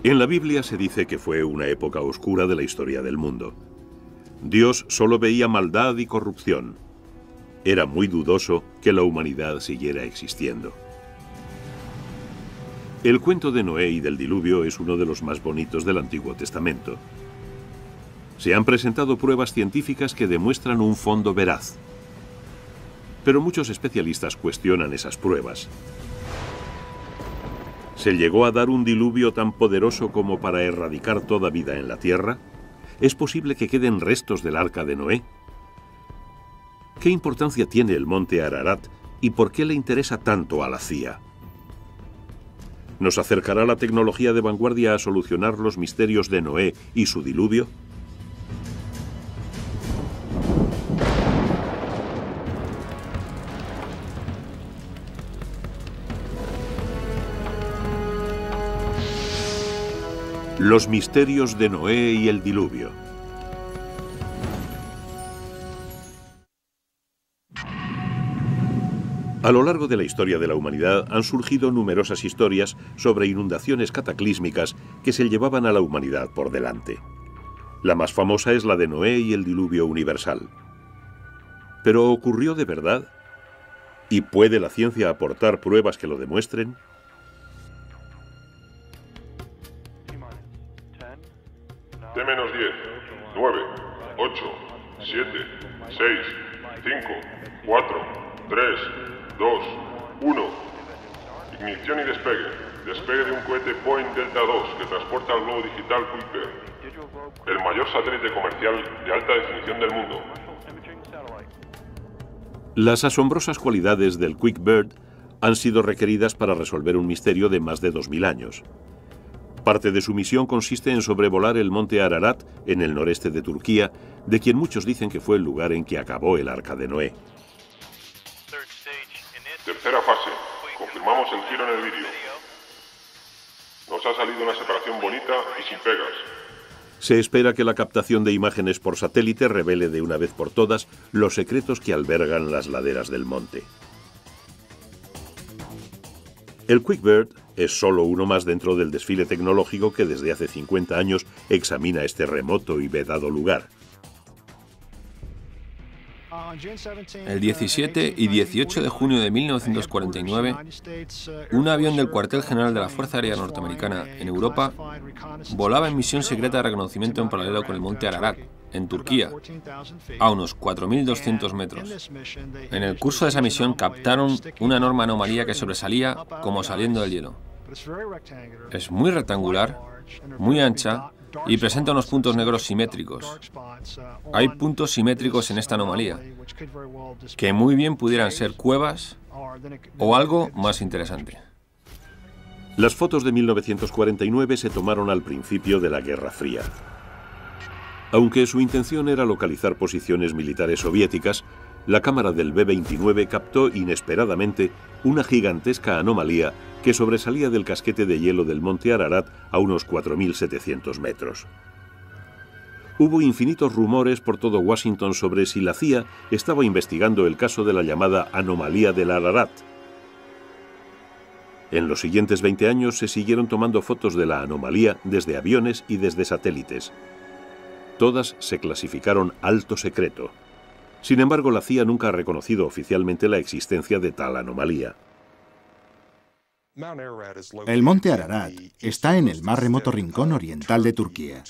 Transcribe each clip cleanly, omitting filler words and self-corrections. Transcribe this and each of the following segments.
En la Biblia se dice que fue una época oscura de la historia del mundo. Dios solo veía maldad y corrupción. Era muy dudoso que la humanidad siguiera existiendo. El cuento de Noé y del diluvio es uno de los más bonitos del Antiguo Testamento. Se han presentado pruebas científicas que demuestran un fondo veraz. Pero muchos especialistas cuestionan esas pruebas. ¿Se llegó a dar un diluvio tan poderoso como para erradicar toda vida en la Tierra? ¿Es posible que queden restos del arca de Noé? ¿Qué importancia tiene el monte Ararat y por qué le interesa tanto a la CIA? ¿Nos acercará la tecnología de vanguardia a solucionar los misterios de Noé y su diluvio? Los misterios de Noé y el diluvio. A lo largo de la historia de la humanidad han surgido numerosas historias sobre inundaciones cataclísmicas que se llevaban a la humanidad por delante. La más famosa es la de Noé y el diluvio universal. ¿Pero ocurrió de verdad? ¿Y puede la ciencia aportar pruebas que lo demuestren? T-10, 9, 8, 7, 6, 5, 4, 3, 2, 1. Ignición y despegue. Despegue de un cohete Boeing Delta II que transporta el globo digital QuickBird, el mayor satélite comercial de alta definición del mundo. Las asombrosas cualidades del QuickBird han sido requeridas para resolver un misterio de más de 2000 años. Parte de su misión consiste en sobrevolar el monte Ararat, en el noreste de Turquía, de quien muchos dicen que fue el lugar en que acabó el arca de Noé. Tercera fase. Confirmamos el giro en el vídeo. Nos ha salido una separación bonita y sin pegas. Se espera que la captación de imágenes por satélite revele de una vez por todas los secretos que albergan las laderas del monte. El QuickBird es solo uno más dentro del desfile tecnológico que desde hace 50 años examina este remoto y vedado lugar. El 17 y 18 de junio de 1949, un avión del cuartel general de la Fuerza Aérea Norteamericana en Europa volaba en misión secreta de reconocimiento en paralelo con el monte Ararat, en Turquía, a unos 4.200 metros. En el curso de esa misión captaron una enorme anomalía que sobresalía como saliendo del hielo. Es muy rectangular, muy ancha y presenta unos puntos negros simétricos. Hay puntos simétricos en esta anomalía, que muy bien pudieran ser cuevas o algo más interesante. Las fotos de 1949 se tomaron al principio de la Guerra Fría. Aunque su intención era localizar posiciones militares soviéticas, la cámara del B-29 captó inesperadamente una gigantesca anomalía que sobresalía del casquete de hielo del monte Ararat a unos 4.700 metros. Hubo infinitos rumores por todo Washington sobre si la CIA estaba investigando el caso de la llamada anomalía del Ararat. En los siguientes 20 años se siguieron tomando fotos de la anomalía desde aviones y desde satélites. Todas se clasificaron alto secreto. Sin embargo, la CIA nunca ha reconocido oficialmente la existencia de tal anomalía. El monte Ararat está en el más remoto rincón oriental de Turquía,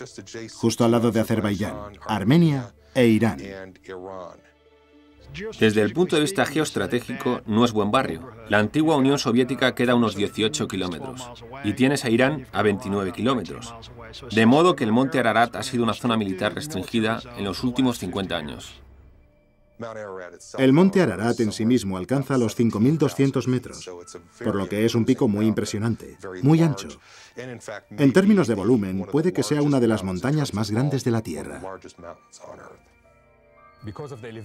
justo al lado de Azerbaiyán, Armenia e Irán. Desde el punto de vista geoestratégico, no es buen barrio. La antigua Unión Soviética queda a unos 18 kilómetros y tienes a Irán a 29 kilómetros. De modo que el monte Ararat ha sido una zona militar restringida en los últimos 50 años. El monte Ararat en sí mismo alcanza los 5.200 metros, por lo que es un pico muy impresionante, muy ancho. En términos de volumen, puede que sea una de las montañas más grandes de la Tierra.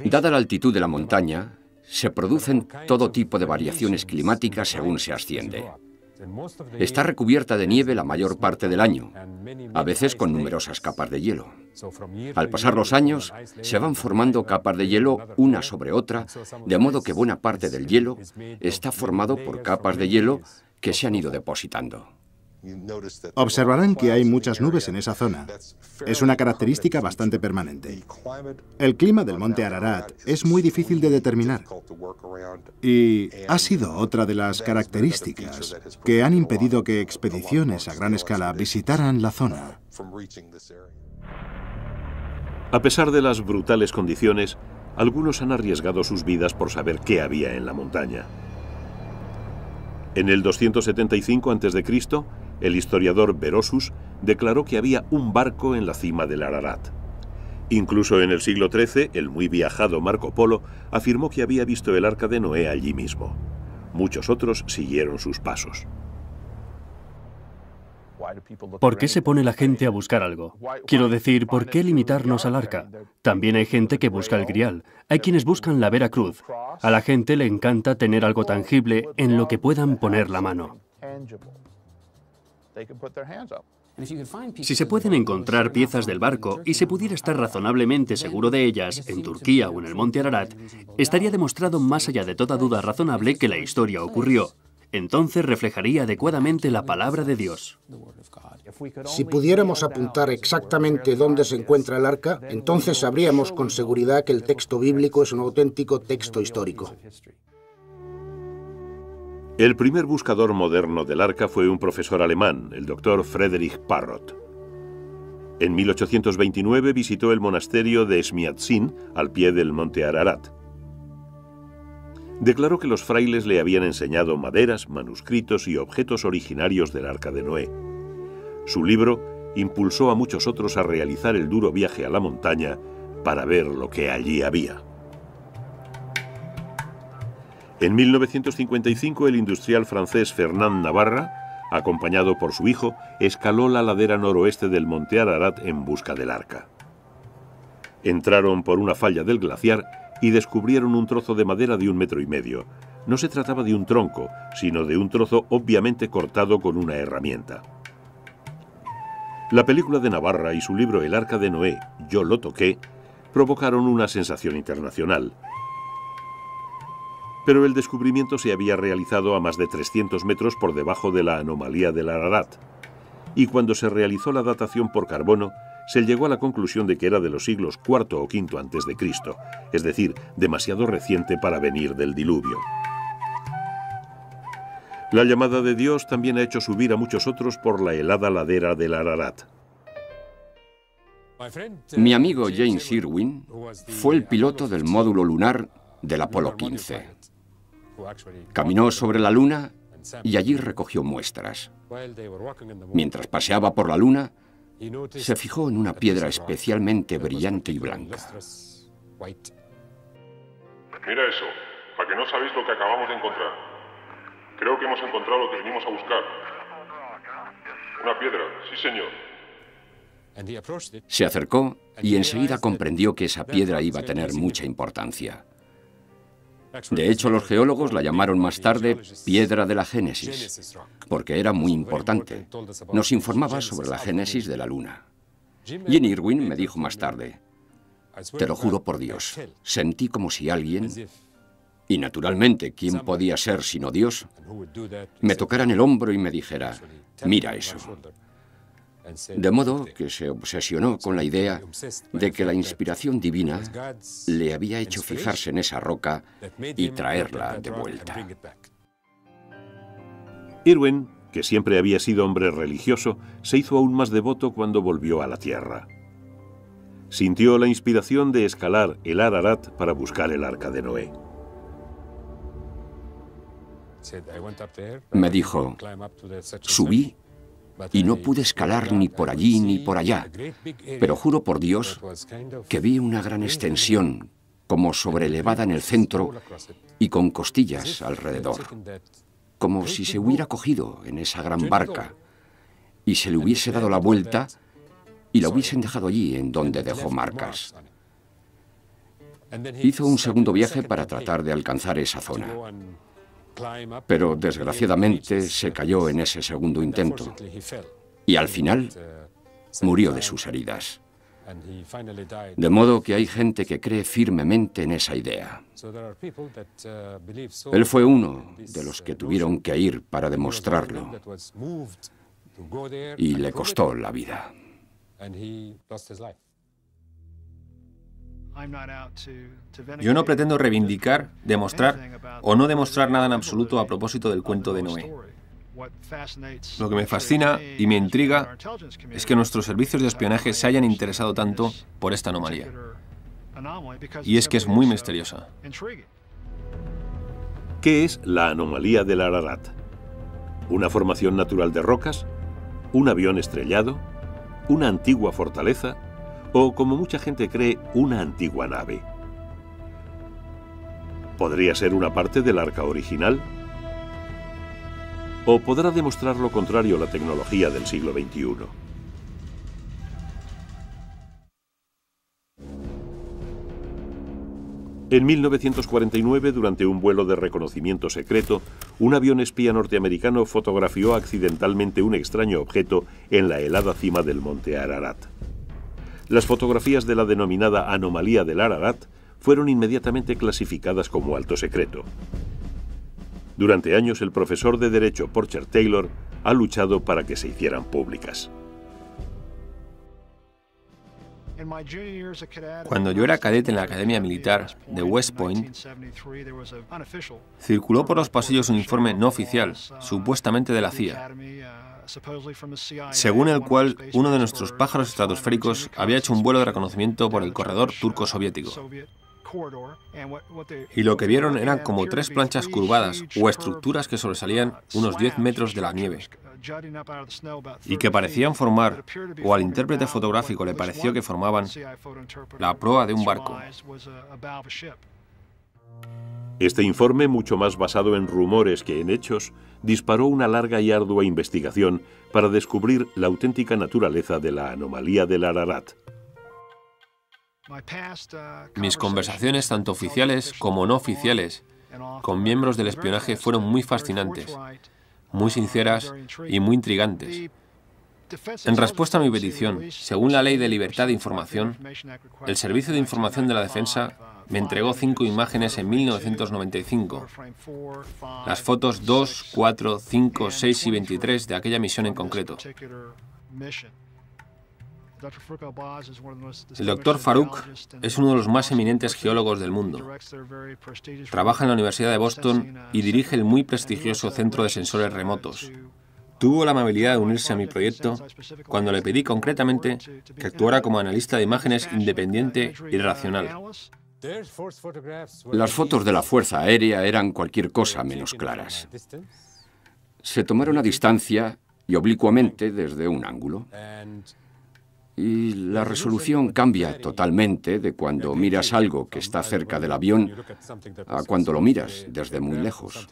Dada la altitud de la montaña, se producen todo tipo de variaciones climáticas según se asciende. Está recubierta de nieve la mayor parte del año, a veces con numerosas capas de hielo. Al pasar los años, se van formando capas de hielo una sobre otra, de modo que buena parte del hielo está formado por capas de hielo que se han ido depositando. Observarán que hay muchas nubes en esa zona. Es una característica bastante permanente. El clima del monte Ararat es muy difícil de determinar y ha sido otra de las características que han impedido que expediciones a gran escala visitaran la zona. A pesar de las brutales condiciones, algunos han arriesgado sus vidas por saber qué había en la montaña. En el 275 a.C., el historiador Berosus declaró que había un barco en la cima del Ararat. Incluso en el siglo XIII, el muy viajado Marco Polo afirmó que había visto el arca de Noé allí mismo. Muchos otros siguieron sus pasos. ¿Por qué se pone la gente a buscar algo? Quiero decir, ¿por qué limitarnos al arca? También hay gente que busca el grial. Hay quienes buscan la Vera Cruz. A la gente le encanta tener algo tangible en lo que puedan poner la mano. Si se pueden encontrar piezas del barco y se pudiera estar razonablemente seguro de ellas en Turquía o en el monte Ararat, estaría demostrado más allá de toda duda razonable que la historia ocurrió. Entonces reflejaría adecuadamente la palabra de Dios. Si pudiéramos apuntar exactamente dónde se encuentra el arca, entonces sabríamos con seguridad que el texto bíblico es un auténtico texto histórico. El primer buscador moderno del arca fue un profesor alemán, el doctor Friedrich Parrot. En 1829 visitó el monasterio de Smyatzin, al pie del monte Ararat. Declaró que los frailes le habían enseñado maderas, manuscritos y objetos originarios del arca de Noé. Su libro impulsó a muchos otros a realizar el duro viaje a la montaña para ver lo que allí había. En 1955, el industrial francés Fernand Navarra, acompañado por su hijo, escaló la ladera noroeste del monte Ararat en busca del arca. Entraron por una falla del glaciar y descubrieron un trozo de madera de 1,5 metros. No se trataba de un tronco, sino de un trozo obviamente cortado con una herramienta. La película de Navarra y su libro El arca de Noé, Yo lo toqué, provocaron una sensación internacional. Pero el descubrimiento se había realizado a más de 300 metros por debajo de la anomalía del Ararat. Y cuando se realizó la datación por carbono, se llegó a la conclusión de que era de los siglos IV o V a.C., es decir, demasiado reciente para venir del diluvio. La llamada de Dios también ha hecho subir a muchos otros por la helada ladera del Ararat. Mi amigo James Irwin fue el piloto del módulo lunar del Apolo 15. Caminó sobre la Luna y allí recogió muestras. Mientras paseaba por la Luna, se fijó en una piedra especialmente brillante y blanca. Mira eso, a que no sabéis lo que acabamos de encontrar. Creo que hemos encontrado lo que venimos a buscar. Una piedra, sí señor. Se acercó y enseguida comprendió que esa piedra iba a tener mucha importancia. De hecho, los geólogos la llamaron más tarde Piedra de la Génesis, porque era muy importante. Nos informaba sobre la génesis de la Luna. Jim Irwin me dijo más tarde, te lo juro por Dios, sentí como si alguien, y naturalmente, ¿quién podía ser sino Dios?, me tocara en el hombro y me dijera, mira eso. De modo que se obsesionó con la idea de que la inspiración divina le había hecho fijarse en esa roca y traerla de vuelta. Irwin, que siempre había sido hombre religioso, se hizo aún más devoto cuando volvió a la tierra. Sintió la inspiración de escalar el Ararat para buscar el arca de Noé. Me dijo, subí y no pude escalar ni por allí ni por allá, pero juro por Dios que vi una gran extensión, como sobrelevada en el centro y con costillas alrededor, como si se hubiera cogido en esa gran barca y se le hubiese dado la vuelta y la hubiesen dejado allí en donde dejó marcas. Hizo un segundo viaje para tratar de alcanzar esa zona, pero desgraciadamente se cayó en ese segundo intento y al final murió de sus heridas. De modo que hay gente que cree firmemente en esa idea. Él fue uno de los que tuvieron que ir para demostrarlo. y le costó la vida. Yo no pretendo reivindicar, demostrar o no demostrar nada en absoluto a propósito del cuento de Noé. Lo que me fascina y me intriga es que nuestros servicios de espionaje se hayan interesado tanto por esta anomalía. Y es que es muy misteriosa. ¿Qué es la anomalía del Ararat? ¿Una formación natural de rocas? ¿Un avión estrellado? ¿Una antigua fortaleza? ¿O, como mucha gente cree, una antigua nave? ¿Podría ser una parte del arca original? ¿O podrá demostrar lo contrario la tecnología del siglo XXI? En 1949, durante un vuelo de reconocimiento secreto, un avión espía norteamericano fotografió accidentalmente un extraño objeto en la helada cima del monte Ararat. Las fotografías de la denominada anomalía del Ararat fueron inmediatamente clasificadas como alto secreto. Durante años, el profesor de Derecho Porcher Taylor ha luchado para que se hicieran públicas. Cuando yo era cadete en la Academia Militar de West Point, circuló por los pasillos un informe no oficial, supuestamente de la CIA, según el cual uno de nuestros pájaros estratosféricos había hecho un vuelo de reconocimiento por el corredor turco-soviético. Y lo que vieron eran como 3 planchas curvadas o estructuras que sobresalían unos 10 metros de la nieve y que parecían formar, o al intérprete fotográfico le pareció que formaban, la proa de un barco. Este informe, mucho más basado en rumores que en hechos, disparó una larga y ardua investigación para descubrir la auténtica naturaleza de la anomalía del Ararat. Mis conversaciones, tanto oficiales como no oficiales, con miembros del espionaje fueron muy fascinantes, muy sinceras y muy intrigantes. En respuesta a mi petición, según la Ley de Libertad de Información, el Servicio de Información de la Defensa me entregó 5 imágenes en 1995. Las fotos 2, 4, 5, 6 y 23 de aquella misión en concreto. El Dr. Farouk es uno de los más eminentes geólogos del mundo. Trabaja en la Universidad de Boston y dirige el muy prestigioso Centro de Sensores Remotos. Tuvo la amabilidad de unirse a mi proyecto cuando le pedí concretamente que actuara como analista de imágenes independiente y racional. Las fotos de la Fuerza Aérea eran cualquier cosa menos claras. Se tomaron a distancia y oblicuamente desde un ángulo. Y la resolución cambia totalmente de cuando miras algo que está cerca del avión a cuando lo miras desde muy lejos.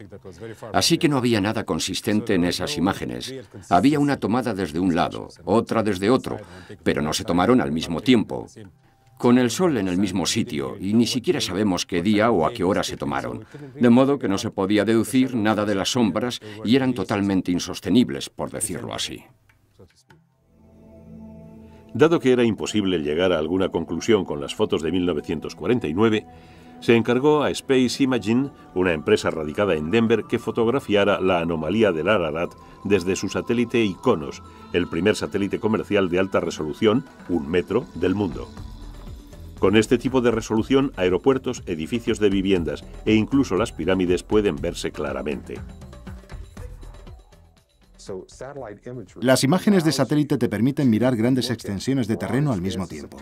Así que no había nada consistente en esas imágenes. Había una tomada desde un lado, otra desde otro, pero no se tomaron al mismo tiempo, con el sol en el mismo sitio, y ni siquiera sabemos qué día o a qué hora se tomaron. De modo que no se podía deducir nada de las sombras y eran totalmente insostenibles, por decirlo así. Dado que era imposible llegar a alguna conclusión con las fotos de 1949, se encargó a Space Imaging, una empresa radicada en Denver, que fotografiara la anomalía del Ararat desde su satélite Iconos, el primer satélite comercial de alta resolución, 1 metro, del mundo. Con este tipo de resolución, aeropuertos, edificios de viviendas e incluso las pirámides pueden verse claramente. Las imágenes de satélite te permiten mirar grandes extensiones de terreno al mismo tiempo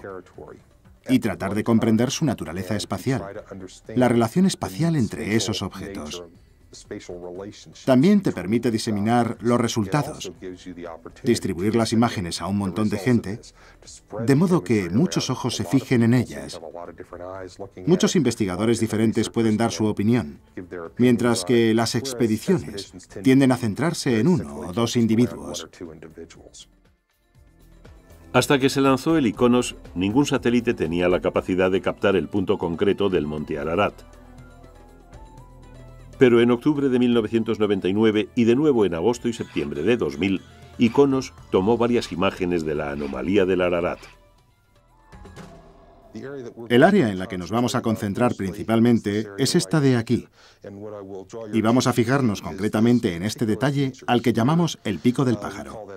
y tratar de comprender su naturaleza espacial, la relación espacial entre esos objetos. También te permite diseminar los resultados, distribuir las imágenes a un montón de gente, de modo que muchos ojos se fijen en ellas. Muchos investigadores diferentes pueden dar su opinión, mientras que las expediciones tienden a centrarse en 1 o 2 individuos. Hasta que se lanzó el Iconos, ningún satélite tenía la capacidad de captar el punto concreto del monte Ararat. Pero en octubre de 1999 y de nuevo en agosto y septiembre de 2000, Iconos tomó varias imágenes de la anomalía del Ararat. El área en la que nos vamos a concentrar principalmente es esta de aquí, y vamos a fijarnos concretamente en este detalle al que llamamos el pico del pájaro.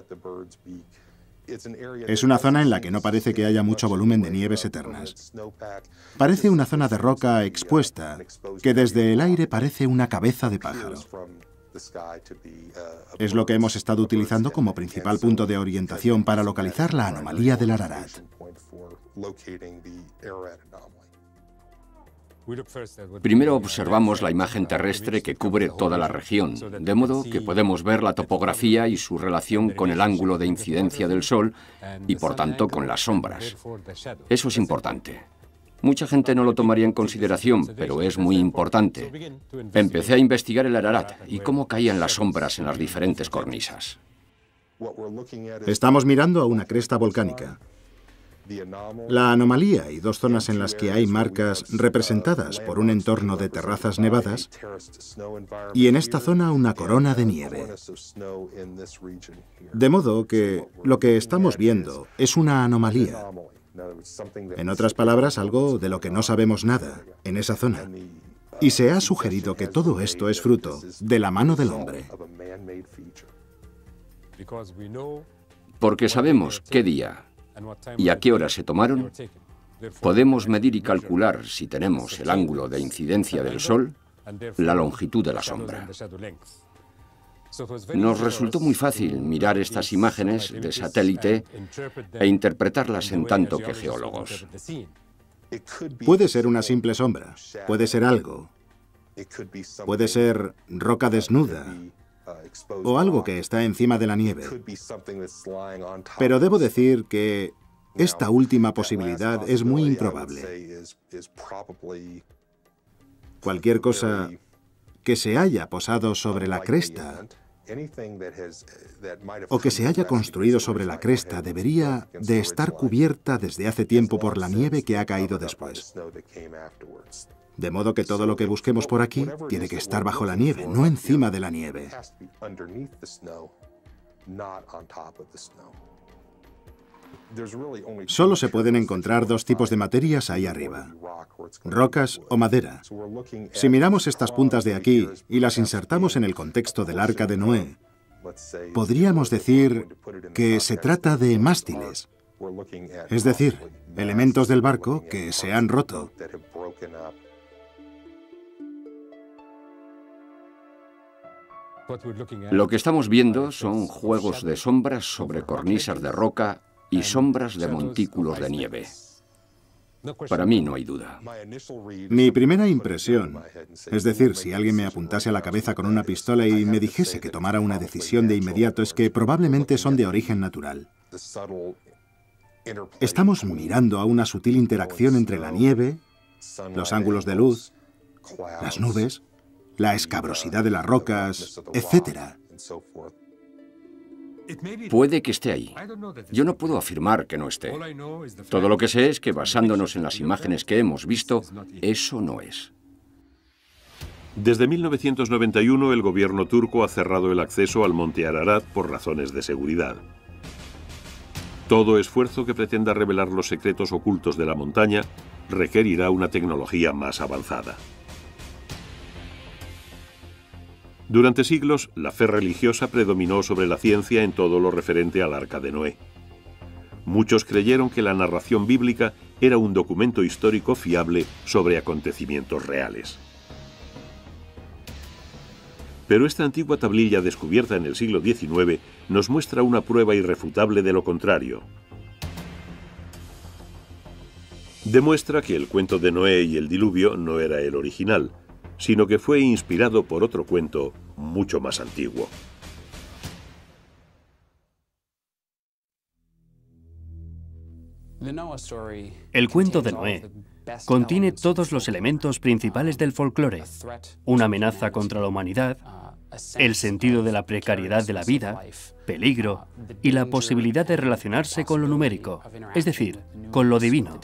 Es una zona en la que no parece que haya mucho volumen de nieves eternas. Parece una zona de roca expuesta, que desde el aire parece una cabeza de pájaro. Es lo que hemos estado utilizando como principal punto de orientación para localizar la anomalía del Ararat. Primero observamos la imagen terrestre que cubre toda la región, de modo que podemos ver la topografía y su relación con el ángulo de incidencia del Sol y, por tanto, con las sombras. Eso es importante. Mucha gente no lo tomaría en consideración, pero es muy importante. Empecé a investigar el Ararat y cómo caían las sombras en las diferentes cornisas. Estamos mirando a una cresta volcánica. La anomalía y dos zonas en las que hay marcas representadas por un entorno de terrazas nevadas y en esta zona una corona de nieve. De modo que lo que estamos viendo es una anomalía. En otras palabras, algo de lo que no sabemos nada en esa zona. Y se ha sugerido que todo esto es fruto de la mano del hombre. Porque sabemos qué día y a qué hora se tomaron, podemos medir y calcular, si tenemos el ángulo de incidencia del Sol, la longitud de la sombra. Nos resultó muy fácil mirar estas imágenes de satélite e interpretarlas en tanto que geólogos. Puede ser una simple sombra, puede ser algo, puede ser roca desnuda o algo que está encima de la nieve. Pero debo decir que esta última posibilidad es muy improbable. Cualquier cosa que se haya posado sobre la cresta o que se haya construido sobre la cresta debería de estar cubierta desde hace tiempo por la nieve que ha caído después. De modo que todo lo que busquemos por aquí tiene que estar bajo la nieve, no encima de la nieve. Solo se pueden encontrar dos tipos de materias ahí arriba, rocas o madera. Si miramos estas puntas de aquí y las insertamos en el contexto del Arca de Noé, podríamos decir que se trata de mástiles, es decir, elementos del barco que se han roto. Lo que estamos viendo son juegos de sombras sobre cornisas de roca y sombras de montículos de nieve. Para mí no hay duda. Mi primera impresión, es decir, si alguien me apuntase a la cabeza con una pistola y me dijese que tomara una decisión de inmediato, es que probablemente son de origen natural. Estamos mirando a una sutil interacción entre la nieve, los ángulos de luz, las nubes, la escabrosidad de las rocas, etc. Puede que esté ahí. Yo no puedo afirmar que no esté. Todo lo que sé es que, basándonos en las imágenes que hemos visto, eso no es. Desde 1991, el gobierno turco ha cerrado el acceso al monte Ararat por razones de seguridad. Todo esfuerzo que pretenda revelar los secretos ocultos de la montaña requerirá una tecnología más avanzada. Durante siglos, la fe religiosa predominó sobre la ciencia en todo lo referente al Arca de Noé. Muchos creyeron que la narración bíblica era un documento histórico fiable sobre acontecimientos reales. Pero esta antigua tablilla descubierta en el siglo XIX nos muestra una prueba irrefutable de lo contrario. Demuestra que el cuento de Noé y el diluvio no era el original, sino que fue inspirado por otro cuento mucho más antiguo. El cuento de Noé contiene todos los elementos principales del folclore: una amenaza contra la humanidad, el sentido de la precariedad de la vida, peligro y la posibilidad de relacionarse con lo numérico, es decir, con lo divino.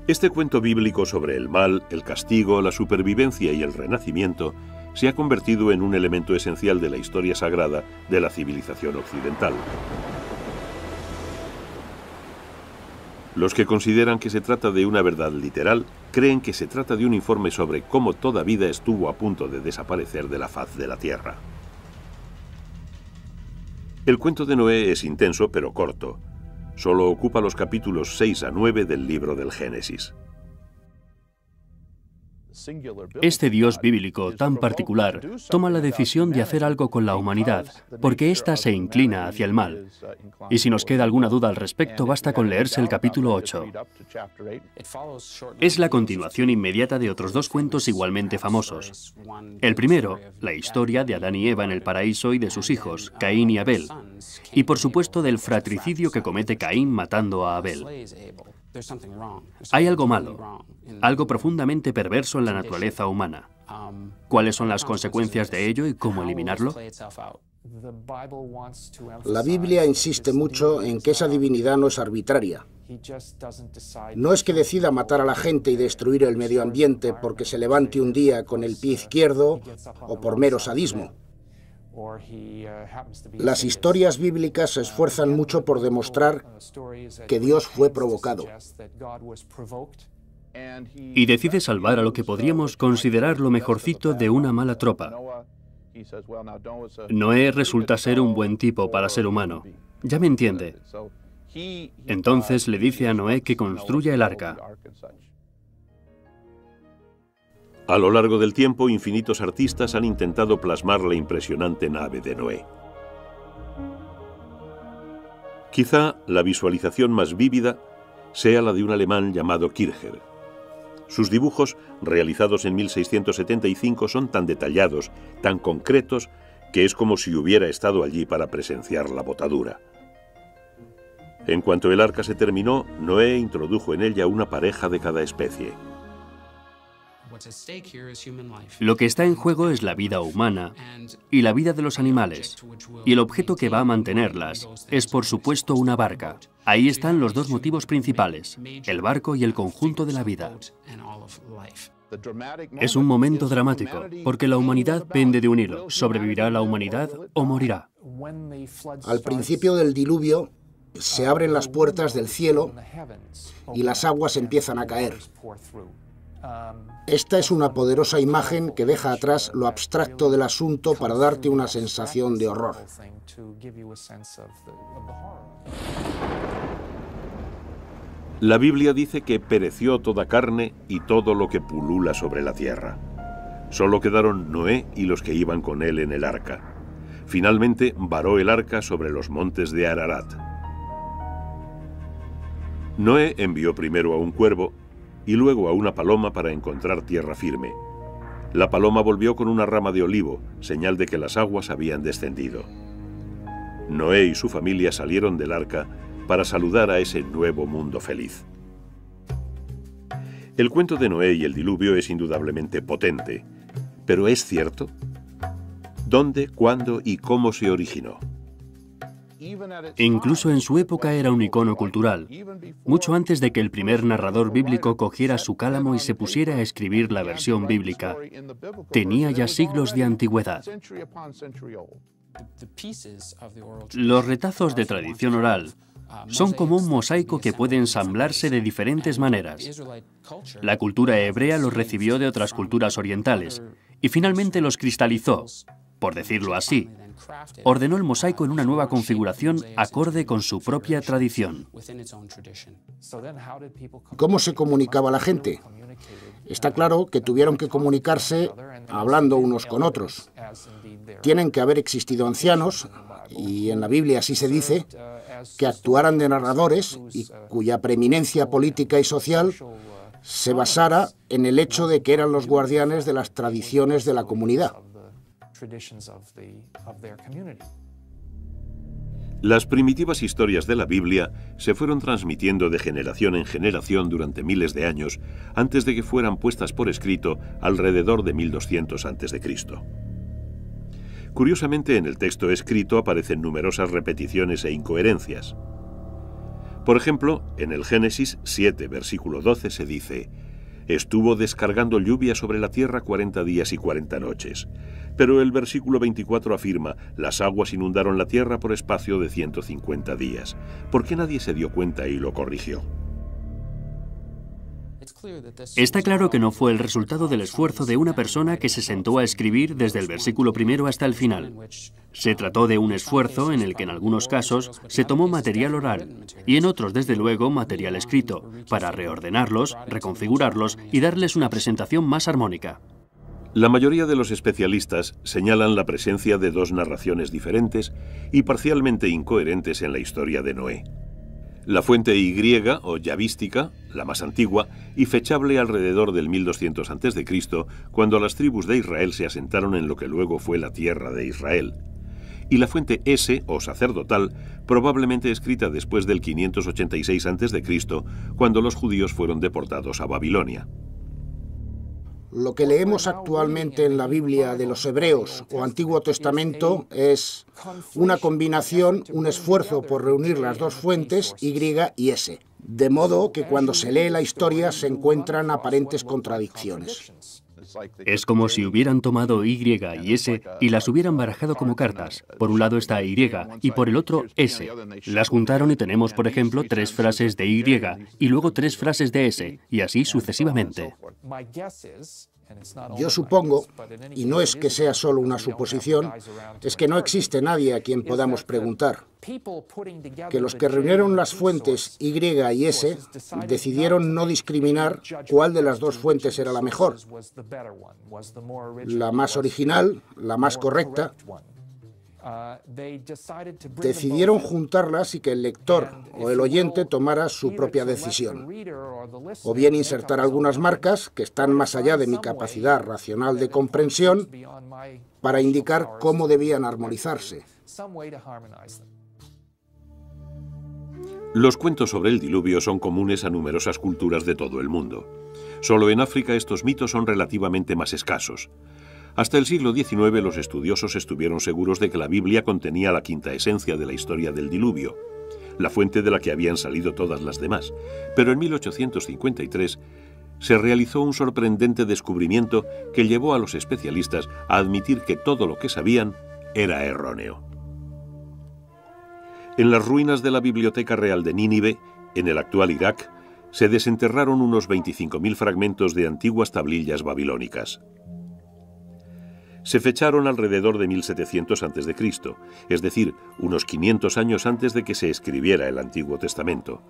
Este cuento bíblico sobre el mal, el castigo, la supervivencia y el renacimiento se ha convertido en un elemento esencial de la historia sagrada de la civilización occidental. Los que consideran que se trata de una verdad literal creen que se trata de un informe sobre cómo toda vida estuvo a punto de desaparecer de la faz de la Tierra. El cuento de Noé es intenso pero corto. Solo ocupa los capítulos 6 a 9 del libro del Génesis. Este Dios bíblico tan particular toma la decisión de hacer algo con la humanidad, porque ésta se inclina hacia el mal. Y si nos queda alguna duda al respecto, basta con leerse el capítulo 8. Es la continuación inmediata de otros dos cuentos igualmente famosos. El primero, la historia de Adán y Eva en el paraíso y de sus hijos, Caín y Abel. Y por supuesto del fratricidio que comete Caín matando a Abel. Hay algo malo, algo profundamente perverso en la naturaleza humana. ¿Cuáles son las consecuencias de ello y cómo eliminarlo? La Biblia insiste mucho en que esa divinidad no es arbitraria. No es que decida matar a la gente y destruir el medio ambiente porque se levante un día con el pie izquierdo o por mero sadismo. Las historias bíblicas se esfuerzan mucho por demostrar que Dios fue provocado. Y decide salvar a lo que podríamos considerar lo mejorcito de una mala tropa. Noé resulta ser un buen tipo para ser humano. Ya me entiende. Entonces le dice a Noé que construya el arca. A lo largo del tiempo, infinitos artistas han intentado plasmar la impresionante nave de Noé. Quizá la visualización más vívida sea la de un alemán llamado Kircher. Sus dibujos, realizados en 1675, son tan detallados, tan concretos, que es como si hubiera estado allí para presenciar la botadura. En cuanto el arca se terminó, Noé introdujo en ella una pareja de cada especie. Lo que está en juego es la vida humana y la vida de los animales, y el objeto que va a mantenerlas es, por supuesto, una barca. Ahí están los dos motivos principales, el barco y el conjunto de la vida. Es un momento dramático, porque la humanidad pende de un hilo. ¿Sobrevivirá la humanidad o morirá? Al principio del diluvio, se abren las puertas del cielo y las aguas empiezan a caer. Esta es una poderosa imagen que deja atrás lo abstracto del asunto para darte una sensación de horror. La Biblia dice que pereció toda carne y todo lo que pulula sobre la tierra. Solo quedaron Noé y los que iban con él en el arca. Finalmente varó el arca sobre los montes de Ararat. Noé envió primero a un cuervo y luego a una paloma para encontrar tierra firme. La paloma volvió con una rama de olivo, señal de que las aguas habían descendido. Noé y su familia salieron del arca para saludar a ese nuevo mundo feliz. El cuento de Noé y el diluvio es indudablemente potente, pero ¿es cierto? ¿Dónde, cuándo y cómo se originó? Incluso en su época era un icono cultural, mucho antes de que el primer narrador bíblico cogiera su cálamo y se pusiera a escribir la versión bíblica. Tenía ya siglos de antigüedad. Los retazos de tradición oral son como un mosaico que puede ensamblarse de diferentes maneras. La cultura hebrea los recibió de otras culturas orientales y finalmente los cristalizó, por decirlo así. Ordenó el mosaico en una nueva configuración acorde con su propia tradición. ¿Cómo se comunicaba la gente? Está claro que tuvieron que comunicarse hablando unos con otros. Tienen que haber existido ancianos, y en la Biblia así se dice, que actuaran de narradores y cuya preeminencia política y social se basara en el hecho de que eran los guardianes de las tradiciones de la comunidad. Las primitivas historias de la Biblia se fueron transmitiendo de generación en generación durante miles de años antes de que fueran puestas por escrito alrededor de 1200 a.C. Curiosamente, en el texto escrito aparecen numerosas repeticiones e incoherencias. Por ejemplo, en el Génesis 7, versículo 12 se dice: «Estuvo descargando lluvia sobre la tierra 40 días y 40 noches». Pero el versículo 24 afirma: «Las aguas inundaron la tierra por espacio de 150 días». ¿Por qué nadie se dio cuenta y lo corrigió? Está claro que no fue el resultado del esfuerzo de una persona que se sentó a escribir desde el versículo primero hasta el final. Se trató de un esfuerzo en el que en algunos casos se tomó material oral y en otros, desde luego, material escrito, para reordenarlos, reconfigurarlos y darles una presentación más armónica. La mayoría de los especialistas señalan la presencia de dos narraciones diferentes y parcialmente incoherentes en la historia de Noé. La fuente Y o yavística, la más antigua, y fechable alrededor del 1200 a.C., cuando las tribus de Israel se asentaron en lo que luego fue la tierra de Israel. Y la fuente S o sacerdotal, probablemente escrita después del 586 a.C., cuando los judíos fueron deportados a Babilonia. Lo que leemos actualmente en la Biblia de los Hebreos o Antiguo Testamento es una combinación, un esfuerzo por reunir las dos fuentes, Y y S, de modo que cuando se lee la historia se encuentran aparentes contradicciones. Es como si hubieran tomado Y y S y las hubieran barajado como cartas. Por un lado está Y y por el otro S. Las juntaron y tenemos, por ejemplo, 3 frases de Y y luego 3 frases de S, y así sucesivamente. Yo supongo, y no es que sea solo una suposición, es que no existe nadie a quien podamos preguntar, que los que reunieron las fuentes Y y S decidieron no discriminar cuál de las dos fuentes era la mejor, la más original, la más correcta. Decidieron juntarlas y que el lector o el oyente tomara su propia decisión, o bien insertar algunas marcas que están más allá de mi capacidad racional de comprensión para indicar cómo debían armonizarse. Los cuentos sobre el diluvio son comunes a numerosas culturas de todo el mundo. Solo en África estos mitos son relativamente más escasos. Hasta el siglo XIX los estudiosos estuvieron seguros de que la Biblia contenía la quinta esencia de la historia del diluvio, la fuente de la que habían salido todas las demás. Pero en 1853 se realizó un sorprendente descubrimiento que llevó a los especialistas a admitir que todo lo que sabían era erróneo. En las ruinas de la Biblioteca Real de Nínive, en el actual Irak, se desenterraron unos 25.000 fragmentos de antiguas tablillas babilónicas. Se fecharon alrededor de 1700 a.C., es decir, unos 500 años antes de que se escribiera el Antiguo Testamento.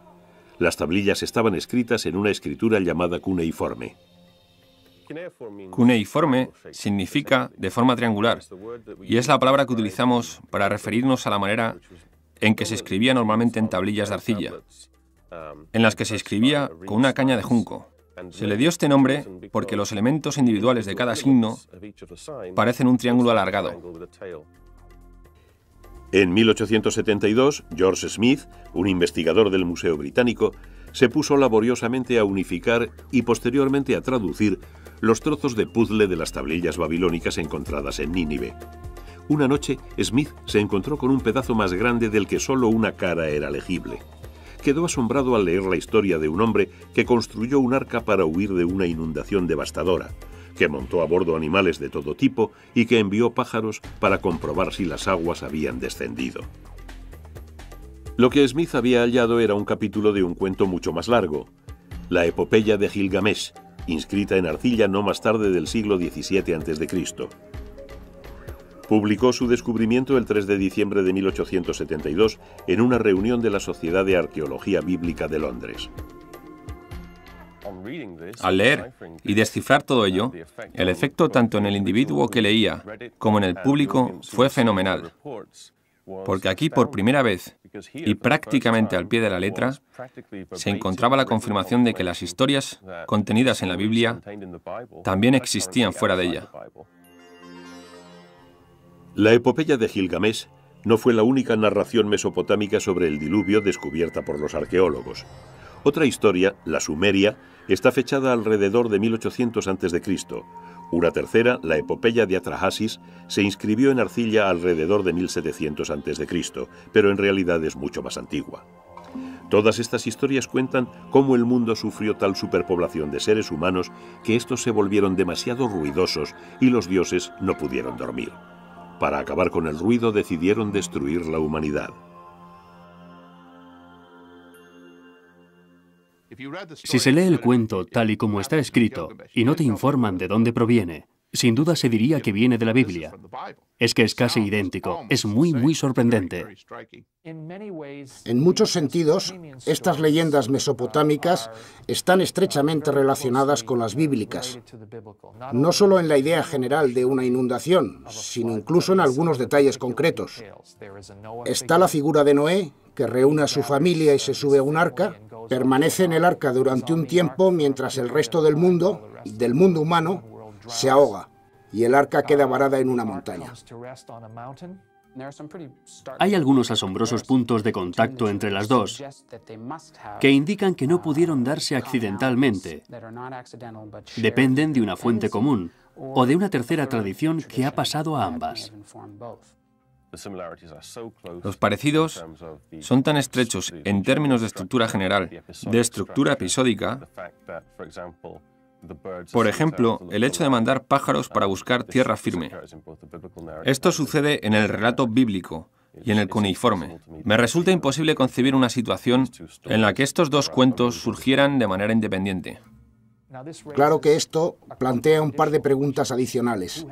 Las tablillas estaban escritas en una escritura llamada cuneiforme. Cuneiforme significa de forma triangular, y es la palabra que utilizamos para referirnos a la manera en que se escribía normalmente en tablillas de arcilla, en las que se escribía con una caña de junco. Se le dio este nombre porque los elementos individuales de cada signo parecen un triángulo alargado. En 1872, George Smith, un investigador del Museo Británico, se puso laboriosamente a unificar y posteriormente a traducir los trozos de puzzle de las tablillas babilónicas encontradas en Nínive. Una noche, Smith se encontró con un pedazo más grande del que solo una cara era legible. Quedó asombrado al leer la historia de un hombre que construyó un arca para huir de una inundación devastadora, que montó a bordo animales de todo tipo y que envió pájaros para comprobar si las aguas habían descendido. Lo que Smith había hallado era un capítulo de un cuento mucho más largo, la epopeya de Gilgamesh, inscrita en arcilla no más tarde del siglo XVII a.C. Publicó su descubrimiento el 3 de diciembre de 1872 en una reunión de la Sociedad de Arqueología Bíblica de Londres. Al leer y descifrar todo ello, el efecto tanto en el individuo que leía como en el público fue fenomenal, porque aquí por primera vez, y prácticamente al pie de la letra, se encontraba la confirmación de que las historias contenidas en la Biblia también existían fuera de ella. La epopeya de Gilgamesh no fue la única narración mesopotámica sobre el diluvio descubierta por los arqueólogos. Otra historia, la sumeria, está fechada alrededor de 1800 a.C. Una tercera, la epopeya de Atrahasis, se inscribió en arcilla alrededor de 1700 a.C., pero en realidad es mucho más antigua. Todas estas historias cuentan cómo el mundo sufrió tal superpoblación de seres humanos que estos se volvieron demasiado ruidosos y los dioses no pudieron dormir. Para acabar con el ruido decidieron destruir la humanidad. Si se lee el cuento tal y como está escrito y no te informan de dónde proviene, sin duda se diría que viene de la Biblia. Es que es casi idéntico, es muy sorprendente. En muchos sentidos, estas leyendas mesopotámicas están estrechamente relacionadas con las bíblicas, no solo en la idea general de una inundación, sino incluso en algunos detalles concretos. Está la figura de Noé, que reúne a su familia y se sube a un arca, permanece en el arca durante un tiempo mientras el resto del mundo humano, se ahoga y el arca queda varada en una montaña. Hay algunos asombrosos puntos de contacto entre las dos que indican que no pudieron darse accidentalmente. Dependen de una fuente común o de una tercera tradición que ha pasado a ambas. Los parecidos son tan estrechos en términos de estructura general, de estructura episódica. Por ejemplo, el hecho de mandar pájaros para buscar tierra firme. Esto sucede en el relato bíblico y en el cuneiforme. Me resulta imposible concebir una situación en la que estos dos cuentos surgieran de manera independiente. Claro que esto plantea un par de preguntas adicionales.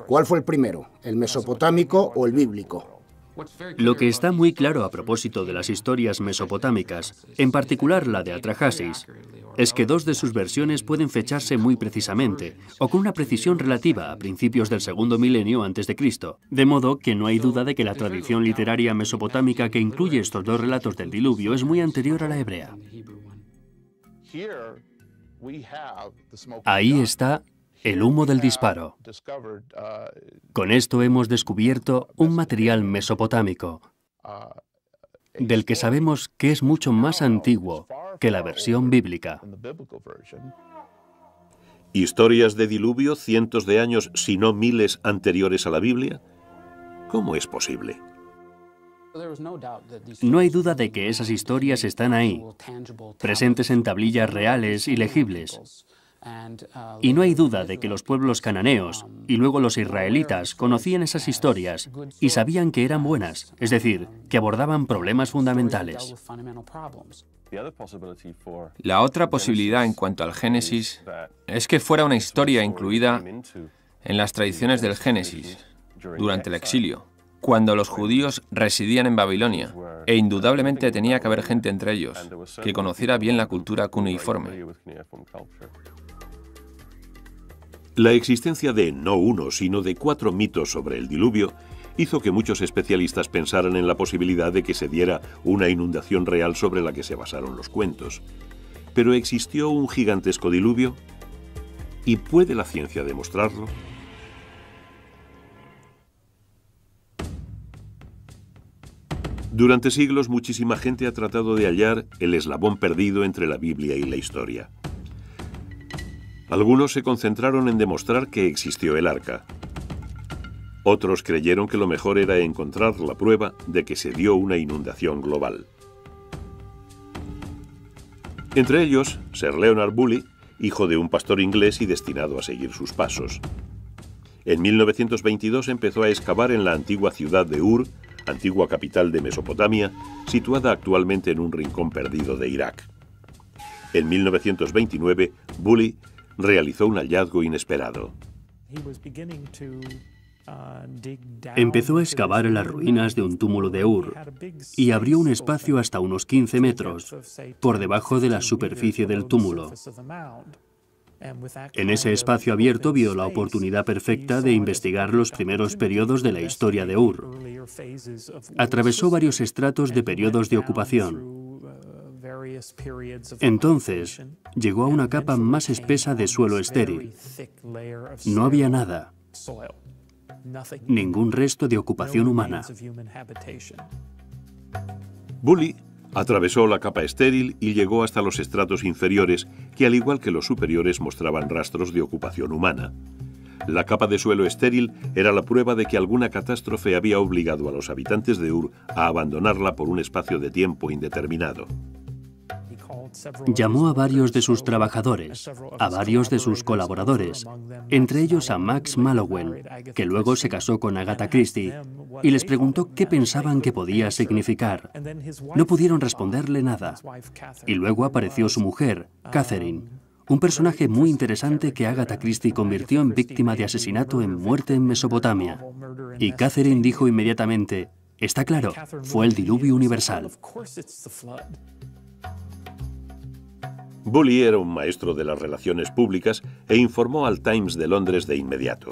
¿Cuál fue el primero, el mesopotámico o el bíblico? Lo que está muy claro a propósito de las historias mesopotámicas, en particular la de Atrahasis, es que dos de sus versiones pueden fecharse muy precisamente, o con una precisión relativa a principios del segundo milenio antes de Cristo, de modo que no hay duda de que la tradición literaria mesopotámica que incluye estos dos relatos del diluvio es muy anterior a la hebrea. Ahí está el humo del disparo. Con esto hemos descubierto un material mesopotámico, del que sabemos que es mucho más antiguo que la versión bíblica. ¿Historias de diluvio cientos de años, si no miles, anteriores a la Biblia? ¿Cómo es posible? No hay duda de que esas historias están ahí, presentes en tablillas reales y legibles. Y no hay duda de que los pueblos cananeos y luego los israelitas conocían esas historias y sabían que eran buenas, es decir, que abordaban problemas fundamentales. La otra posibilidad en cuanto al Génesis es que fuera una historia incluida en las tradiciones del Génesis durante el exilio, cuando los judíos residían en Babilonia, e indudablemente tenía que haber gente entre ellos que conociera bien la cultura cuneiforme. La existencia de no uno, sino de 4 mitos sobre el diluvio hizo que muchos especialistas pensaran en la posibilidad de que se diera una inundación real sobre la que se basaron los cuentos. ¿Pero existió un gigantesco diluvio? ¿Y puede la ciencia demostrarlo? Durante siglos, muchísima gente ha tratado de hallar el eslabón perdido entre la Biblia y la historia. Algunos se concentraron en demostrar que existió el arca. Otros creyeron que lo mejor era encontrar la prueba de que se dio una inundación global. Entre ellos, Sir Leonard Bully, hijo de un pastor inglés y destinado a seguir sus pasos. En 1922 empezó a excavar en la antigua ciudad de Ur, antigua capital de Mesopotamia, situada actualmente en un rincón perdido de Irak. En 1929, Bully realizó un hallazgo inesperado. Empezó a excavar en las ruinas de un túmulo de Ur y abrió un espacio hasta unos 15 metros por debajo de la superficie del túmulo. En ese espacio abierto vio la oportunidad perfecta de investigar los primeros periodos de la historia de Ur. Atravesó varios estratos de periodos de ocupación. Entonces, llegó a una capa más espesa de suelo estéril. No había nada. Ningún resto de ocupación humana. Bully atravesó la capa estéril y llegó hasta los estratos inferiores, que al igual que los superiores mostraban rastros de ocupación humana. La capa de suelo estéril era la prueba de que alguna catástrofe había obligado a los habitantes de Ur a abandonarla por un espacio de tiempo indeterminado. Llamó a varios de sus trabajadores, a varios de sus colaboradores, entre ellos a Max Mallowan, que luego se casó con Agatha Christie, y les preguntó qué pensaban que podía significar. No pudieron responderle nada. Y luego apareció su mujer, Catherine, un personaje muy interesante que Agatha Christie convirtió en víctima de asesinato en Muerte en Mesopotamia. Y Catherine dijo inmediatamente: está claro, fue el diluvio universal. Bully era un maestro de las relaciones públicas e informó al Times de Londres de inmediato.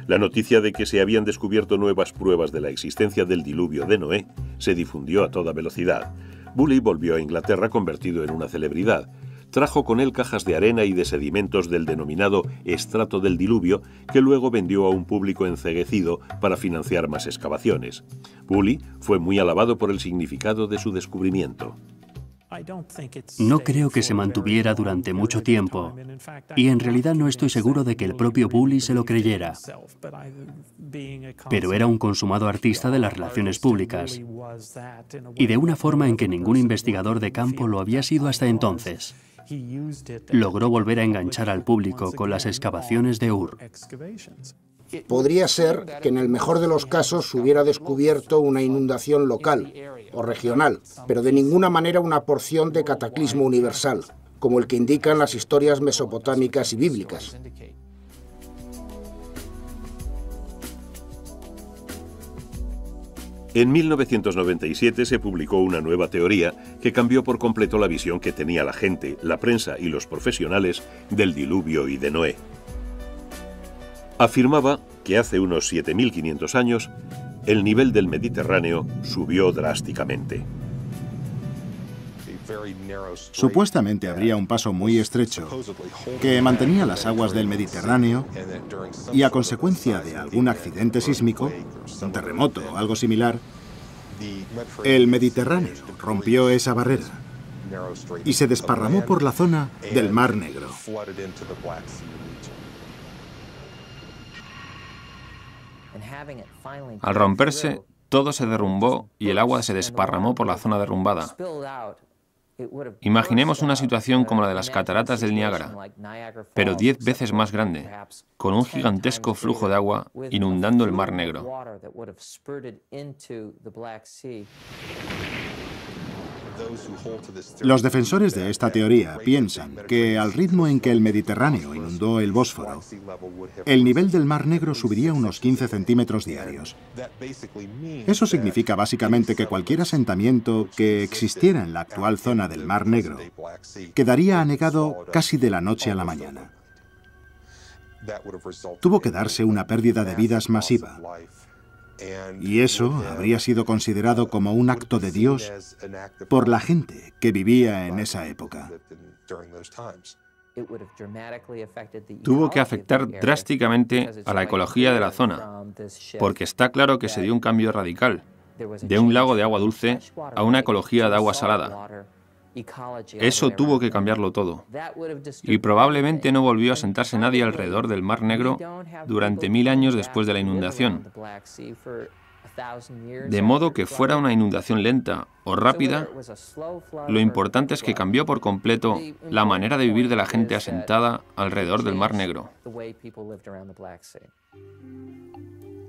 La noticia de que se habían descubierto nuevas pruebas de la existencia del diluvio de Noé se difundió a toda velocidad. Bully volvió a Inglaterra convertido en una celebridad. Trajo con él cajas de arena y de sedimentos del denominado estrato del diluvio, que luego vendió a un público enceguecido para financiar más excavaciones. Bully fue muy alabado por el significado de su descubrimiento. No creo que se mantuviera durante mucho tiempo, y en realidad no estoy seguro de que el propio Bully se lo creyera. Pero era un consumado artista de las relaciones públicas, y de una forma en que ningún investigador de campo lo había sido hasta entonces. Logró volver a enganchar al público con las excavaciones de Ur. Podría ser que en el mejor de los casos se hubiera descubierto una inundación local o regional, pero de ninguna manera una porción de cataclismo universal, como el que indican las historias mesopotámicas y bíblicas. En 1997 se publicó una nueva teoría que cambió por completo la visión que tenía la gente, la prensa y los profesionales del diluvio y de Noé. Afirmaba que hace unos 7.500 años el nivel del Mediterráneo subió drásticamente. Supuestamente habría un paso muy estrecho que mantenía las aguas del Mediterráneo y a consecuencia de algún accidente sísmico, un terremoto o algo similar, el Mediterráneo rompió esa barrera y se desparramó por la zona del Mar Negro. Al romperse, todo se derrumbó y el agua se desparramó por la zona derrumbada. Imaginemos una situación como la de las cataratas del Niágara, pero 10 veces más grande, con un gigantesco flujo de agua inundando el Mar Negro. Los defensores de esta teoría piensan que al ritmo en que el Mediterráneo inundó el Bósforo, el nivel del Mar Negro subiría unos 15 centímetros diarios. Eso significa básicamente que cualquier asentamiento que existiera en la actual zona del Mar Negro quedaría anegado casi de la noche a la mañana. Tuvo que darse una pérdida de vidas masiva. Y eso habría sido considerado como un acto de Dios por la gente que vivía en esa época. Tuvo que afectar drásticamente a la ecología de la zona, porque está claro que se dio un cambio radical, de un lago de agua dulce a una ecología de agua salada. Eso tuvo que cambiarlo todo. Y probablemente no volvió a sentarse nadie alrededor del Mar Negro durante 1000 años después de la inundación. De modo que fuera una inundación lenta o rápida, lo importante es que cambió por completo la manera de vivir de la gente asentada alrededor del Mar Negro.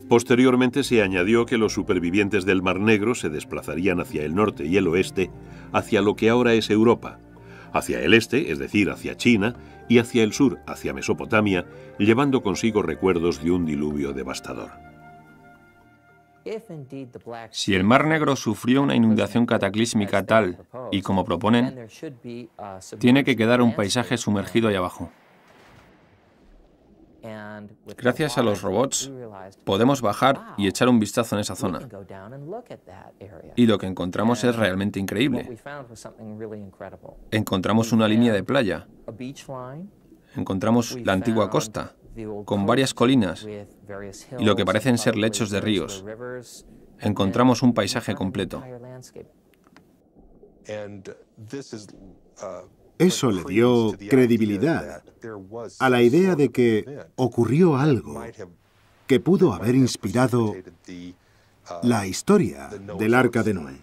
Posteriormente se añadió que los supervivientes del Mar Negro se desplazarían hacia el norte y el oeste, hacia lo que ahora es Europa, hacia el este, es decir, hacia China, y hacia el sur, hacia Mesopotamia, llevando consigo recuerdos de un diluvio devastador. Si el Mar Negro sufrió una inundación cataclísmica tal y como proponen, tiene que quedar un paisaje sumergido ahí abajo. Gracias a los robots, podemos bajar y echar un vistazo en esa zona. Y lo que encontramos es realmente increíble. Encontramos una línea de playa. Encontramos la antigua costa, con varias colinas y lo que parecen ser lechos de ríos. Encontramos un paisaje completo. Eso le dio credibilidad a la idea de que ocurrió algo que pudo haber inspirado la historia del Arca de Noé.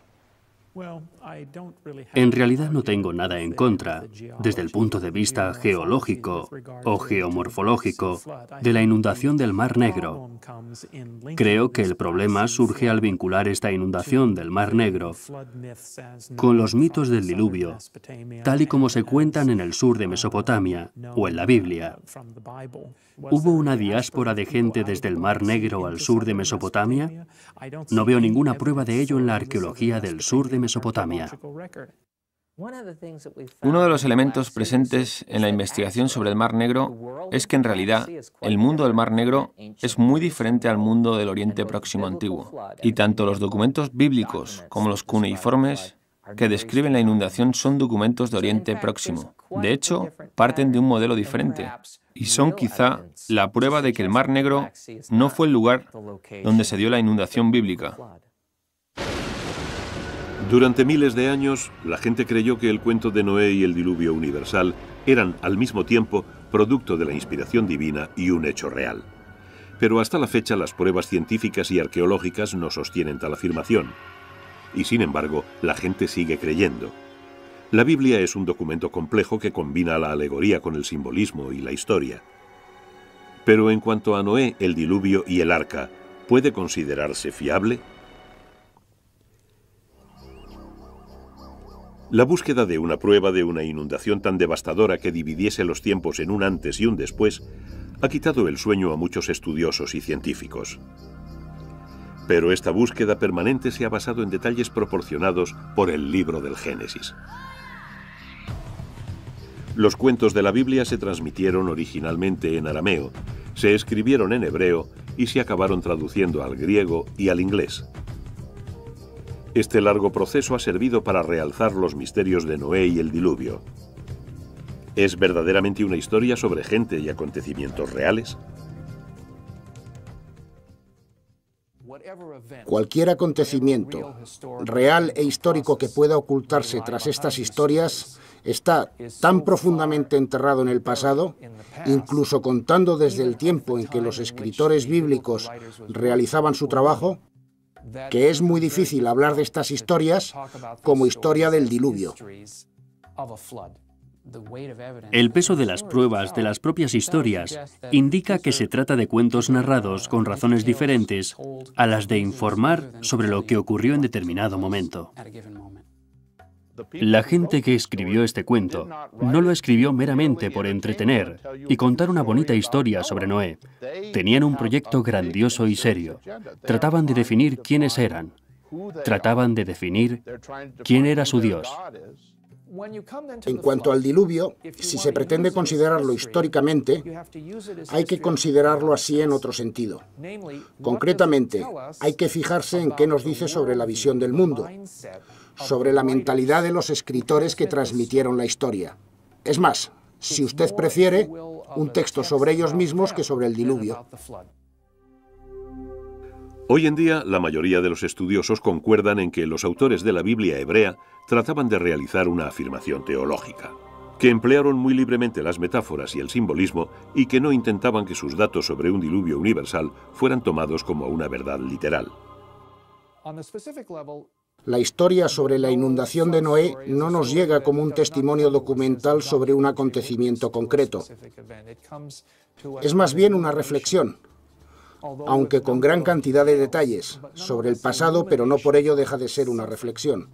En realidad no tengo nada en contra, desde el punto de vista geológico o geomorfológico, de la inundación del Mar Negro. Creo que el problema surge al vincular esta inundación del Mar Negro con los mitos del diluvio, tal y como se cuentan en el sur de Mesopotamia o en la Biblia. ¿Hubo una diáspora de gente desde el Mar Negro al sur de Mesopotamia? No veo ninguna prueba de ello en la arqueología del sur de Mesopotamia. Uno de los elementos presentes en la investigación sobre el Mar Negro es que en realidad el mundo del Mar Negro es muy diferente al mundo del Oriente Próximo antiguo, y tanto los documentos bíblicos como los cuneiformes que describen la inundación son documentos de Oriente Próximo. De hecho, parten de un modelo diferente y son quizá la prueba de que el Mar Negro no fue el lugar donde se dio la inundación bíblica. Durante miles de años, la gente creyó que el cuento de Noé y el diluvio universal eran al mismo tiempo producto de la inspiración divina y un hecho real. Pero hasta la fecha las pruebas científicas y arqueológicas no sostienen tal afirmación. Y sin embargo, la gente sigue creyendo. La Biblia es un documento complejo que combina la alegoría con el simbolismo y la historia. Pero en cuanto a Noé, el diluvio y el arca, ¿puede considerarse fiable? La búsqueda de una prueba de una inundación tan devastadora que dividiese los tiempos en un antes y un después ha quitado el sueño a muchos estudiosos y científicos. Pero esta búsqueda permanente se ha basado en detalles proporcionados por el libro del Génesis. Los cuentos de la Biblia se transmitieron originalmente en arameo, se escribieron en hebreo y se acabaron traduciendo al griego y al inglés. Este largo proceso ha servido para realzar los misterios de Noé y el diluvio. ¿Es verdaderamente una historia sobre gente y acontecimientos reales? Cualquier acontecimiento real e histórico que pueda ocultarse tras estas historias está tan profundamente enterrado en el pasado, incluso contando desde el tiempo en que los escritores bíblicos realizaban su trabajo, que es muy difícil hablar de estas historias como historia del diluvio. El peso de las pruebas de las propias historias indica que se trata de cuentos narrados con razones diferentes a las de informar sobre lo que ocurrió en determinado momento. La gente que escribió este cuento no lo escribió meramente por entretener y contar una bonita historia sobre Noé. Tenían un proyecto grandioso y serio. Trataban de definir quiénes eran. Trataban de definir quién era su Dios. En cuanto al diluvio, si se pretende considerarlo históricamente, hay que considerarlo así en otro sentido. Concretamente, hay que fijarse en qué nos dice sobre la visión del mundo, sobre la mentalidad de los escritores que transmitieron la historia. Es más, si usted prefiere, un texto sobre ellos mismos que sobre el diluvio. Hoy en día, la mayoría de los estudiosos concuerdan en que los autores de la Biblia hebrea trataban de realizar una afirmación teológica, que emplearon muy libremente las metáforas y el simbolismo y que no intentaban que sus datos sobre un diluvio universal fueran tomados como una verdad literal. La historia sobre la inundación de Noé no nos llega como un testimonio documental sobre un acontecimiento concreto. Es más bien una reflexión, aunque con gran cantidad de detalles, sobre el pasado, pero no por ello deja de ser una reflexión.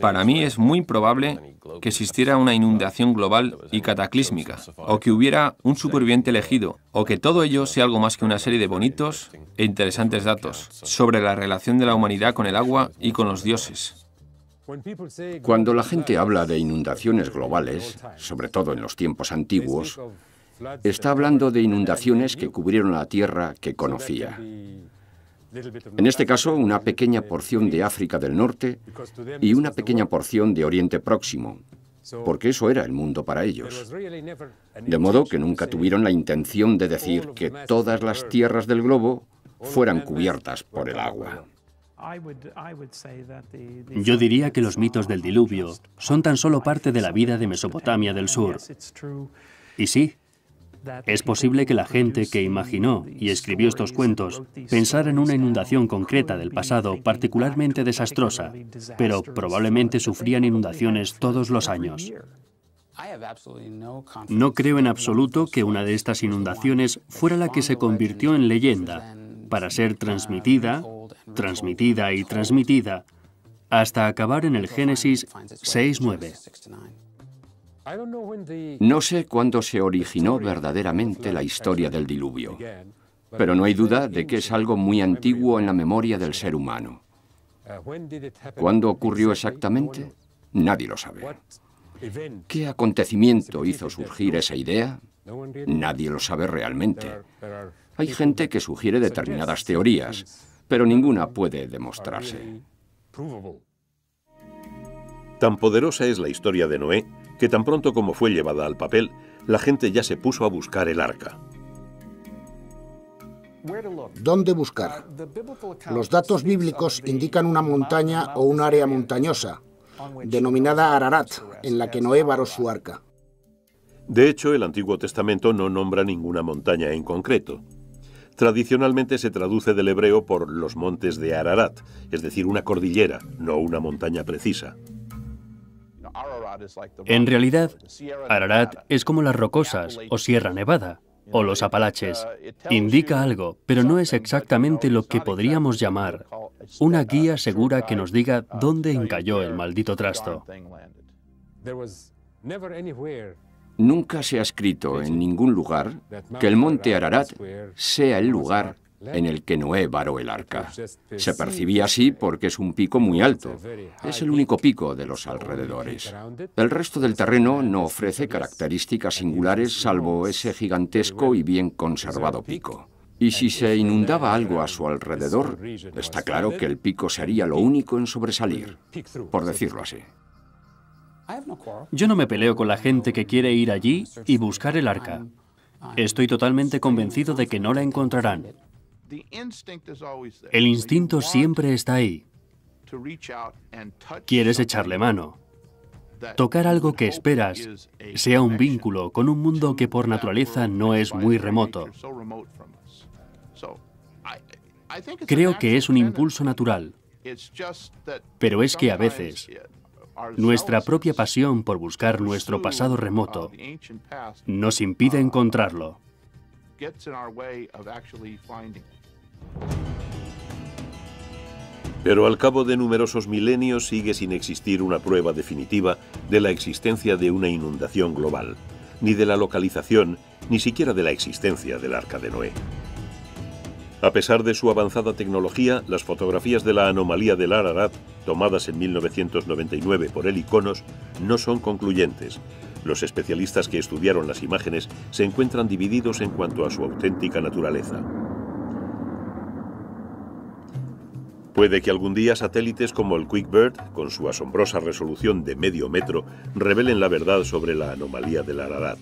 Para mí es muy probable que existiera una inundación global y cataclísmica, o que hubiera un superviviente elegido, o que todo ello sea algo más que una serie de bonitos e interesantes datos sobre la relación de la humanidad con el agua y con los dioses. Cuando la gente habla de inundaciones globales, sobre todo en los tiempos antiguos, está hablando de inundaciones que cubrieron la tierra que conocía. En este caso, una pequeña porción de África del Norte y una pequeña porción de Oriente Próximo, porque eso era el mundo para ellos. De modo que nunca tuvieron la intención de decir que todas las tierras del globo fueran cubiertas por el agua. Yo diría que los mitos del diluvio son tan solo parte de la vida de Mesopotamia del Sur. Y sí, Es posible que la gente que imaginó y escribió estos cuentos pensara en una inundación concreta del pasado particularmente desastrosa, pero probablemente sufrían inundaciones todos los años. No creo en absoluto que una de estas inundaciones fuera la que se convirtió en leyenda, para ser transmitida, transmitida y transmitida, hasta acabar en el Génesis 6:9. No sé cuándo se originó verdaderamente la historia del diluvio, pero no hay duda de que es algo muy antiguo en la memoria del ser humano. ¿Cuándo ocurrió exactamente? Nadie lo sabe. ¿Qué acontecimiento hizo surgir esa idea? Nadie lo sabe realmente. Hay gente que sugiere determinadas teorías, pero ninguna puede demostrarse. Tan poderosa es la historia de Noé que tan pronto como fue llevada al papel, la gente ya se puso a buscar el arca. ¿Dónde buscar? Los datos bíblicos indican una montaña o un área montañosa, denominada Ararat, en la que Noé varó su arca. De hecho, el Antiguo Testamento no nombra ninguna montaña en concreto. Tradicionalmente se traduce del hebreo por los montes de Ararat, es decir, una cordillera, no una montaña precisa. En realidad, Ararat es como las Rocosas o Sierra Nevada o los Apalaches. Indica algo, pero no es exactamente lo que podríamos llamar una guía segura que nos diga dónde encalló el maldito trasto. Nunca se ha escrito en ningún lugar que el monte Ararat sea el lugar en el que Noé varó el arca. Se percibía así porque es un pico muy alto. Es el único pico de los alrededores. El resto del terreno no ofrece características singulares salvo ese gigantesco y bien conservado pico. Y si se inundaba algo a su alrededor, está claro que el pico sería lo único en sobresalir, por decirlo así. Yo no me peleo con la gente que quiere ir allí y buscar el arca. Estoy totalmente convencido de que no la encontrarán. El instinto siempre está ahí. Quieres echarle mano. Tocar algo que esperas, sea un vínculo con un mundo que por naturaleza no es muy remoto. Creo que es un impulso natural, pero es que a veces nuestra propia pasión por buscar nuestro pasado remoto nos impide encontrarlo. Pero al cabo de numerosos milenios sigue sin existir una prueba definitiva de la existencia de una inundación global, ni de la localización, ni siquiera de la existencia del Arca de Noé. A pesar de su avanzada tecnología, las fotografías de la anomalía del Ararat, tomadas en 1999 por el ICONOS, no son concluyentes. Los especialistas que estudiaron las imágenes se encuentran divididos en cuanto a su auténtica naturaleza. Puede que algún día satélites como el QuickBird, con su asombrosa resolución de medio metro, revelen la verdad sobre la anomalía del Ararat.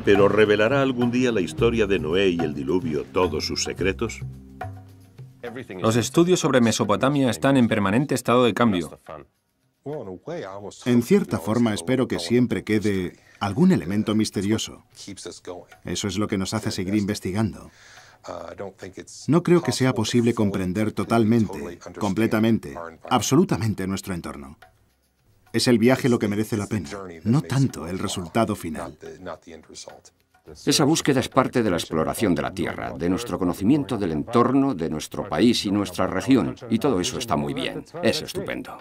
¿Pero revelará algún día la historia de Noé y el diluvio todos sus secretos? Los estudios sobre Mesopotamia están en permanente estado de cambio. En cierta forma espero que siempre quede algún elemento misterioso. Eso es lo que nos hace seguir investigando. No creo que sea posible comprender totalmente, completamente, absolutamente nuestro entorno. Es el viaje lo que merece la pena, no tanto el resultado final. Esa búsqueda es parte de la exploración de la Tierra, de nuestro conocimiento del entorno, de nuestro país y nuestra región, y todo eso está muy bien, es estupendo.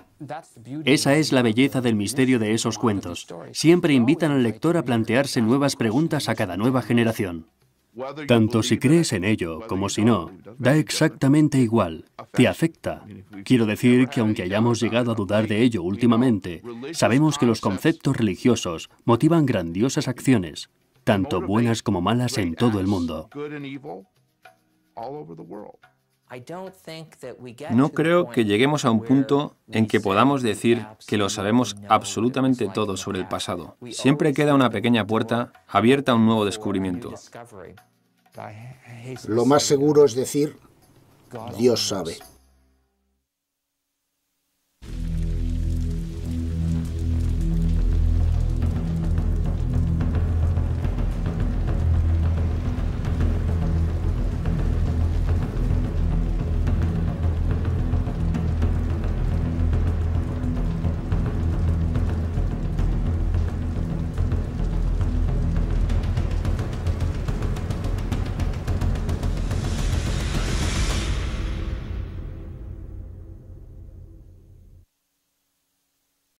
Esa es la belleza del misterio de esos cuentos. Siempre invitan al lector a plantearse nuevas preguntas a cada nueva generación. Tanto si crees en ello como si no, da exactamente igual, te afecta. Quiero decir que aunque hayamos llegado a dudar de ello últimamente, sabemos que los conceptos religiosos motivan grandiosas acciones, tanto buenas como malas en todo el mundo. No creo que lleguemos a un punto en que podamos decir que lo sabemos absolutamente todo sobre el pasado. Siempre queda una pequeña puerta abierta a un nuevo descubrimiento. Lo más seguro es decir, Dios sabe.